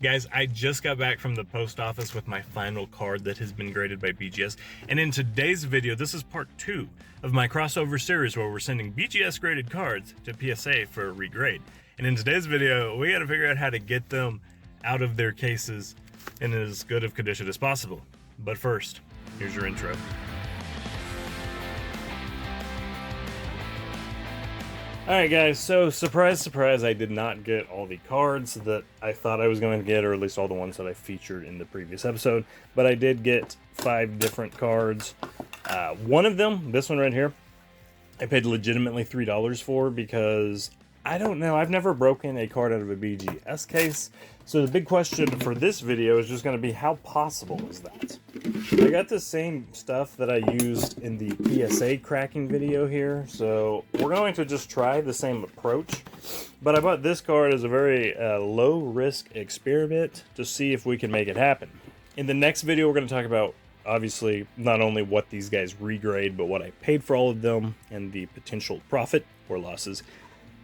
Guys, I just got back from the post office with my final card that has been graded by BGS, and in today's video, this is part 2 of my crossover series where we're sending BGS graded cards to PSA for a regrade. And in today's video, we gotta figure out how to get them out of their cases in as good of condition as possible. But first, here's your intro. Alright guys, so surprise, surprise, I did not get all the cards that I thought I was going to get, or at least all the ones that I featured in the previous episode, but I did get 5 different cards. One of them, this one right here, I paid legitimately $3 for because, I don't know, I've never broken a card out of a BGS case, so the big question for this video is just going to be how possible is that? I got the same stuff that I used in the PSA cracking video here, so we're going to just try the same approach, but I bought this card as a very low-risk experiment to see if we can make it happen. In the next video, we're going to talk about, obviously, not only what these guys regrade, but what I paid for all of them and the potential profit or losses.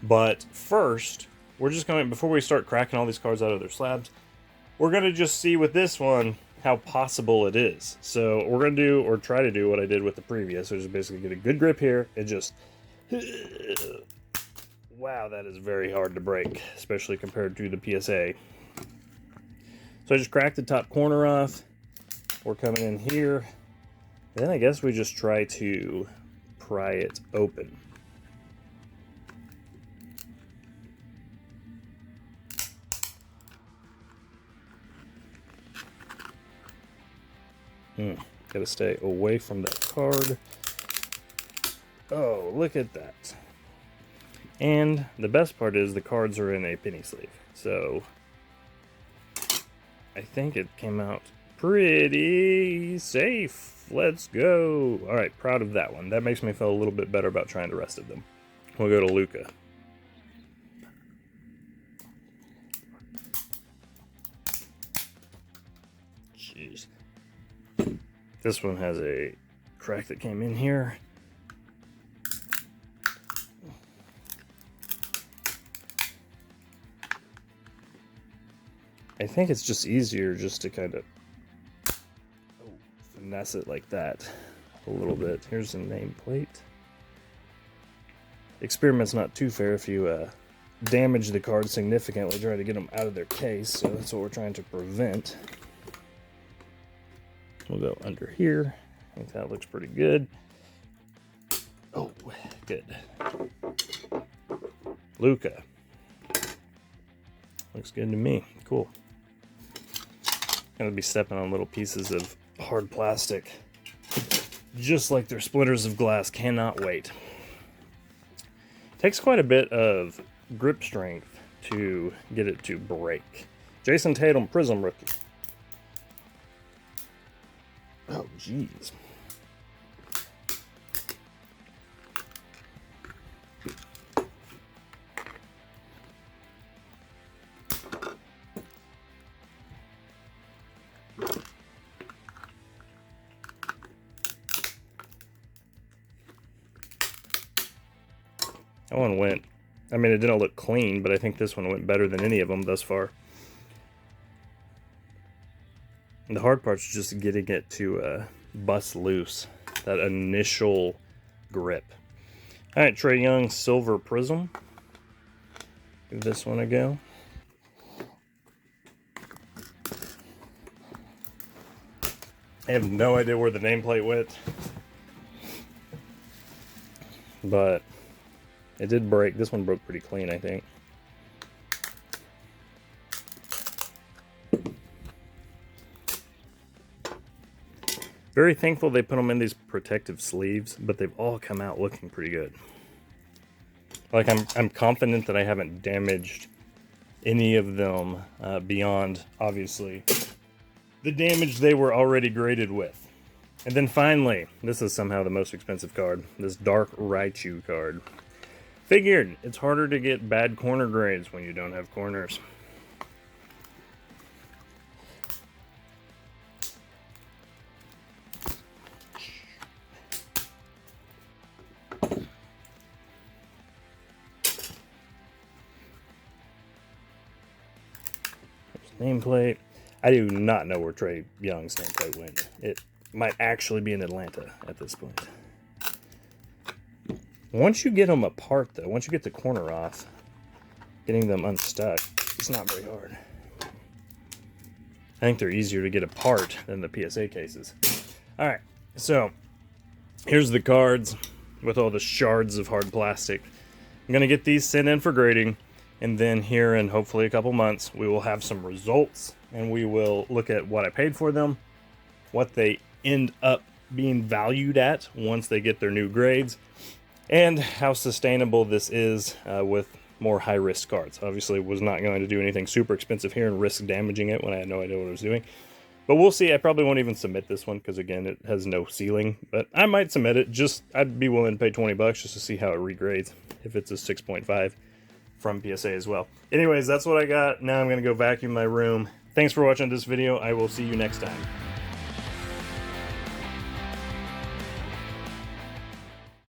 But first, we're just going, before we start cracking all these cards out of their slabs, we're going to just see with this one how possible it is. So we're going to do, or try to do, what I did with the previous, so just basically get a good grip here and just, wow, that is very hard to break, especially compared to the PSA. So I just cracked the top corner off. We're coming in here. Then I guess we just try to pry it open. Gotta stay away from that card. Oh, look at that. And the best part is the cards are in a penny sleeve. So I think it came out pretty safe. Let's go. All right, proud of that one. That makes me feel a little bit better about trying the rest of them. We'll go to Luca. Jeez. This one has a crack that came in here. I think it's just easier just to kind of finesse it like that a little bit. Here's the nameplate. Experiment's not too fair if you damage the card significantly, try to get them out of their case, so that's what we're trying to prevent. We'll go under here. I think that looks pretty good. Oh, good. Luca. Looks good to me. Cool. Gonna be stepping on little pieces of hard plastic, just like their splitters of glass. Cannot wait. Takes quite a bit of grip strength to get it to break. Jason Tatum, Prism rookie. Oh, jeez. That one went, I mean, it didn't look clean, but I think this one went better than any of them thus far. And the hard part's just getting it to bust loose, that initial grip. All right, Trae Young Silver Prism. Give this one a go. I have no idea where the nameplate went, but it did break. This one broke pretty clean, I think. Very thankful they put them in these protective sleeves, but they've all come out looking pretty good. Like, I'm confident that I haven't damaged any of them beyond, obviously, the damage they were already graded with. And then finally, this is somehow the most expensive card, this Dark Raichu card. Figured, it's harder to get bad corner grades when you don't have corners. nameplate. I do not know where Trey Young's nameplate went. It might actually be in Atlanta at this point. Once you get them apart, though, once you get the corner off, getting them unstuck, it's not very hard. I think they're easier to get apart than the PSA cases. All right, so here's the cards with all the shards of hard plastic. I'm going to get these sent in for grading, and then here in hopefully a couple months, we will have some results, and we will look at what I paid for them, what they end up being valued at once they get their new grades, and how sustainable this is with more high-risk cards. Obviously, was not going to do anything super expensive here and risk damaging it when I had no idea what I was doing. But we'll see. I probably won't even submit this one because, again, it has no ceiling. But I might submit it. I'd be willing to pay $20 just to see how it regrades, if it's a 6.5 from PSA as well. Anyways, that's what I got. Now I'm going to go vacuum my room. Thanks for watching this video. I will see you next time.